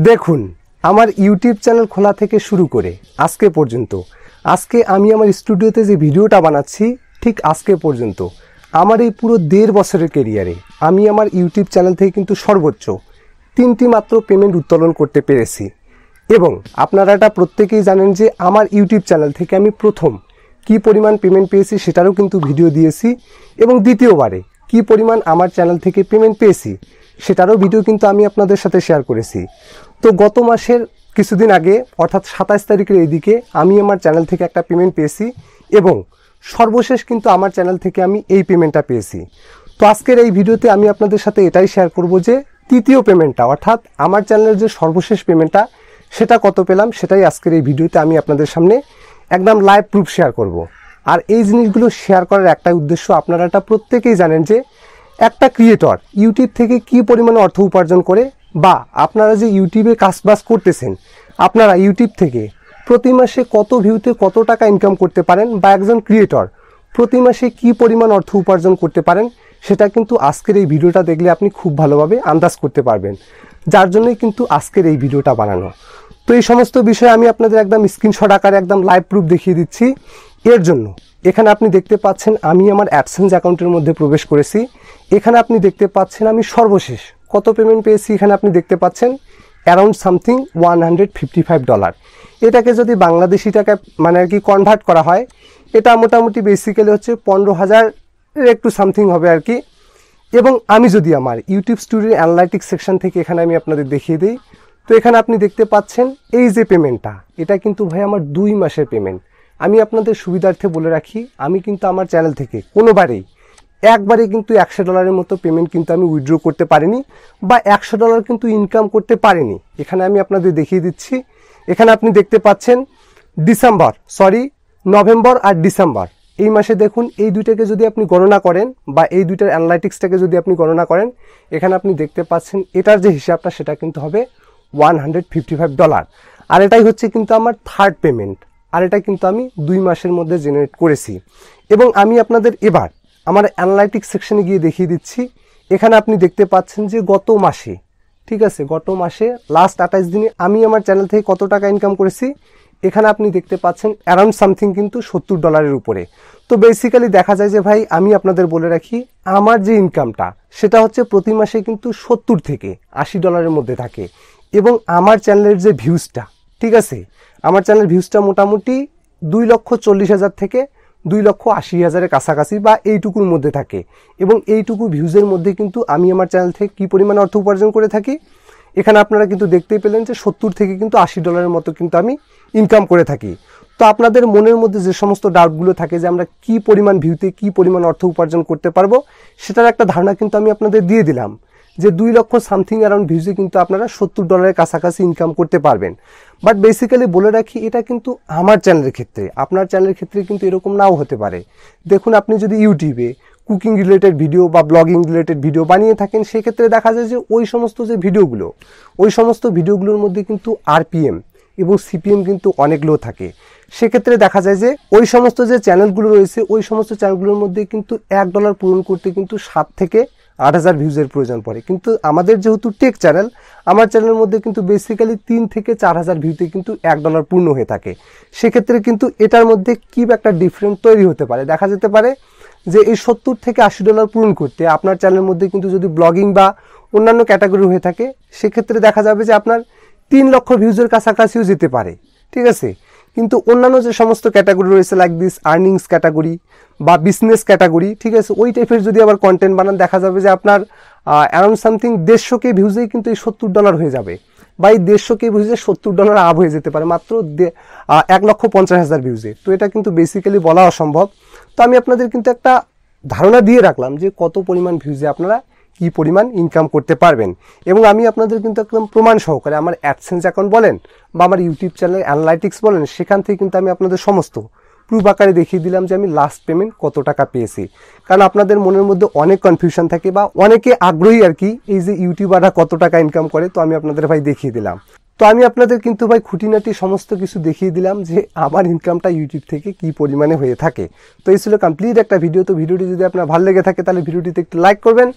দেখুন আমার YouTube channel খোলা থেকে শুরু করে আজকে পর্যন্ত আজকে আমি আমার স্টুডিওতে যে ভিডিওটা বানাচ্ছি ঠিক আজকে পর্যন্ত আমার এই পুরো 1.5 বছরের ক্যারিয়ারে আমি আমার ইউটিউব চ্যানেল থেকে কিন্তু সর্বোচ্চ 3টি মাত্র পেমেন্ট উত্তোলন করতে পেরেছি। এবং আপনারা এটা প্রত্যেকেই জানেন যে আমার ইউটিউব চ্যানেল থেকে আমি প্রথম কি পরিমাণ পেমেন্ট পেয়েছি সেটারও কিন্তু ভিডিও দিয়েছি, এবং দ্বিতীয়বারে কি পরিমাণ আমার চ্যানেল থেকে পেমেন্ট পেয়েছি সেটারও ভিডিও কিন্তু আমি আপনাদের সাথে শেয়ার করেছি। তো গত মাসের কিছুদিন আগে অর্থাৎ 27 তারিখের এইদিকে আমি আমার চ্যানেল থেকে একটা পেমেন্ট পেয়েছি, এবং সর্বশেষ কিন্তু আমার চ্যানেল থেকে আমি এই পেমেন্টটা পেয়েছি। তো আজকের এই ভিডিওতে আমি আপনাদের সাথে এটাই শেয়ার করব যে তৃতীয় পেমেন্টটা অর্থাৎ আমার চ্যানেলের যে সর্বশেষ পেমেন্টটা সেটা কত পেলাম, সেটাই আজকের এই ভিডিওতে আমি আপনাদের সামনে একদম লাইভ প্রুফ শেয়ার করব। আর এই জিনিসগুলো শেয়ার করার একটাই উদ্দেশ্য, আপনারা এটা প্রত্যেকেই জানেন যে একটা ক্রিয়েটর ইউটিউব থেকে কি পরিমাণে অর্থ উপার্জন করে, বা আপনারা যে ইউটিউবে কাজবাজ করতেছেন আপনারা ইউটিউব থেকে প্রতি মাসে কত ভিউতে কত টাকা ইনকাম করতে পারেন, বা একজন ক্রিয়েটর প্রতি মাসে কি পরিমাণ অর্থ উপার্জন করতে পারেন সেটা কিন্তু আজকের এই ভিডিওটা দেখলে আপনি খুব ভালোভাবে আন্দাজ করতে পারবেন, যার জন্যই কিন্তু আজকের এই ভিডিওটা বানানো। তো এই সমস্ত বিষয়ে আমি আপনাদের একদম স্ক্রিনশট আকারে একদম লাইভ প্রুফ দেখিয়ে দিচ্ছি। এর জন্য এখানে আপনি দেখতে পাচ্ছেন আমি আমার অ্যাডসেন্স অ্যাকাউন্টের মধ্যে প্রবেশ করেছি। এখানে আপনি দেখতে পাচ্ছেন আমি সর্বশেষ কত পেমেন্ট পেয়েছি, এখানে আপনি দেখতে পাচ্ছেন অ্যারাউন্ড সামথিং $155। এটাকে যদি বাংলাদেশি টাকায় মানে আর কি কনভার্ট করা হয়, এটা মোটামুটি বেসিক্যালি হচ্ছে 15,000 একটু সামথিং হবে আর কি। এবং আমি যদি আমার ইউটিউব স্টুডিওর অ্যানালাইটিক্স সেকশন থেকে এখানে আমি আপনাদের দেখিয়ে দিই, তো এখানে আপনি দেখতে পাচ্ছেন এই যে পেমেন্টটা, এটা কিন্তু ভাই আমার 2 মাসের পেমেন্ট। আমি আপনাদের সুবিধার্থে বলে রাখি, আমি কিন্তু আমার চ্যানেল থেকে কোনোবারেই একবারে কিন্তু $100 মতো পেমেন্ট কিন্তু আমি উইথড্র করতে পারিনি, বা $100 কিন্তু ইনকাম করতে পারিনি। এখানে আমি আপনাদের দেখিয়ে দিচ্ছি। এখানে আপনি দেখতে পাচ্ছেন নভেম্বর আর ডিসেম্বর এই মাসে দেখুন, এই দুইটাকে যদি আপনি গণনা করেন বা এই দুইটার অ্যানালাইটিক্সটাকে যদি আপনি গণনা করেন, এখানে আপনি দেখতে পাচ্ছেন এটার যে হিসাবটা সেটা কিন্তু হবে $155। আর এটাই হচ্ছে কিন্তু আমার থার্ড পেমেন্ট, আর এটা কিন্তু আমি 2 মাসের মধ্যে জেনারেট করেছি। এবং আমি আপনাদের এবার আমার অ্যানালাইটিক্স সেকশনে গিয়ে দেখিয়ে দিচ্ছি। এখানে আপনি দেখতে পাচ্ছেন যে গত মাসে, ঠিক আছে, গত মাসে লাস্ট 28 দিনে আমি আমার চ্যানেল থেকে কত টাকা ইনকাম করেছি, এখানে আপনি দেখতে পাচ্ছেন অ্যারাউন্ড সামথিং কিন্তু $70 উপরে। তো বেসিক্যালি দেখা যায় যে ভাই আমি আপনাদের বলে রাখি, আমার যে ইনকামটা সেটা হচ্ছে প্রতি মাসে কিন্তু $70 থেকে $80 মধ্যে থাকে। এবং আমার চ্যানেলের যে ভিউজটা, ঠিক আছে, আমার চ্যানেলের ভিউজটা মোটামুটি 2,40,000 থেকে 2,80,000-এর কাছাকাছি বা এইটুকুর মধ্যে থাকে। এবং এইটুকু ভিউজের মধ্যে কিন্তু আমি আমার চ্যানেল থেকে কী পরিমাণ অর্থ উপার্জন করে থাকি, এখানে আপনারা কিন্তু দেখতেই পেলেন যে $70 থেকে কিন্তু $80 মতো কিন্তু আমি ইনকাম করে থাকি। তো আপনাদের মনের মধ্যে যে সমস্ত ডাউটগুলো থাকে যে আমরা কি পরিমাণ ভিউতে কি পরিমাণ অর্থ উপার্জন করতে পারবো, সেটার একটা ধারণা কিন্তু আমি আপনাদের দিয়ে দিলাম যে 2 লক্ষ সামথিং অ্যারাউন্ড ভিউজে কিন্তু আপনারা $70 কাছাকাছি ইনকাম করতে পারবেন। বাট বেসিক্যালি বলে রাখি, এটা কিন্তু আমার চ্যানেলের ক্ষেত্রে, আপনার চ্যানেলের ক্ষেত্রে কিন্তু এরকম নাও হতে পারে। দেখুন আপনি যদি ইউটিউবে কুকিং রিলেটেড ভিডিও বা ব্লগিং রিলেটেড ভিডিও বানিয়ে থাকেন, সেক্ষেত্রে দেখা যায় যে ওই সমস্ত ভিডিওগুলোর মধ্যে কিন্তু আরপিএম এবং সিপিএম কিন্তু অনেক লো থাকে। সেক্ষেত্রে দেখা যায় যে ওই সমস্ত যে চ্যানেলগুলো রয়েছে ওই সমস্ত চ্যানেলগুলোর মধ্যে কিন্তু $1 পূরণ করতে কিন্তু 7 থেকে 8,000 ভিউজের প্রয়োজন পড়ে। কিন্তু আমাদের যেহেতু টেক চ্যানেল, আমার চ্যানেলের মধ্যে কিন্তু বেসিক্যালি 3 থেকে 4,000 ভিউতে কিন্তু $1 পূর্ণ হয়ে থাকে। সেক্ষেত্রে কিন্তু এটার মধ্যে কি একটা ডিফারেন্স তৈরি হতে পারে, দেখা যেতে পারে যে এই $70 থেকে $80 পূরণ করতে আপনার চ্যানেলের মধ্যে কিন্তু যদি ব্লগিং বা অন্যান্য ক্যাটাগরি হয়ে থাকে, সেক্ষেত্রে দেখা যাবে যে আপনার 3 লক্ষ ভিউজের কাছাকাছিও যেতে পারে, ঠিক আছে। কিন্তু অন্যান্য যে সমস্ত ক্যাটাগরি রয়েছে লাইক দিস আর্নিংস ক্যাটাগরি বা বিজনেস ক্যাটাগরি, ঠিক আছে, ওই টাইপের যদি আবার কন্টেন্ট বানান, দেখা যাবে যে আপনার অ্যারাউন্ড সামথিং 150K ভিউজেই কিন্তু এই $70 হয়ে যাবে, বা এই 150K ভিউজে $70 আপ হয়ে যেতে পারে মাত্র 1,50,000 ভিউজে। তো এটা কিন্তু বেসিক্যালি বলা অসম্ভব। তো আমি আপনাদের কিন্তু একটা ধারণা দিয়ে রাখলাম যে কত পরিমাণ ভিউজে আপনারা কি পরিমাণ ইনকাম করতে পারবেন। এবং আমি আপনাদের কিন্তু একদম প্রমাণ সহকারে আমার অ্যাডসেন্স অ্যাকাউন্ট বলেন বা আমার ইউটিউব চ্যানেল অ্যানালাইটিক্স বলেন, সেখান থেকে কিন্তু আমি আপনাদের সমস্ত প্রুফ আকারে দেখিয়ে দিলাম যে আমি লাস্ট পেমেন্ট কত টাকা পেয়েছি। কারণ আপনাদের মনের মধ্যে অনেক কনফিউশন থাকে বা অনেকে আগ্রহী আর কি, এই যে ইউটিউবাররা কত টাকা ইনকাম করে, তো আমি আপনাদের ভাই দেখিয়ে দিলাম। তো আমি আপনাদের কিন্তু ভাই খুঁটিনাটি সমস্ত কিছু দেখিয়ে দিলাম যে আমার ইনকামটা ইউটিউব থেকে কি পরিমাণে হয়ে থাকে। তো এই ছিল কমপ্লিট একটা ভিডিও। তো ভিডিওটি যদি আপনার ভালো লেগে থাকে তাহলে ভিডিওটিতে একটু লাইক করবেন,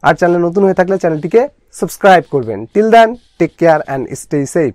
আর চ্যানেল নতুন হয়ে থাকলে চ্যানেলটিকে সাবস্ক্রাইব করবেন। Till then, take care and stay safe.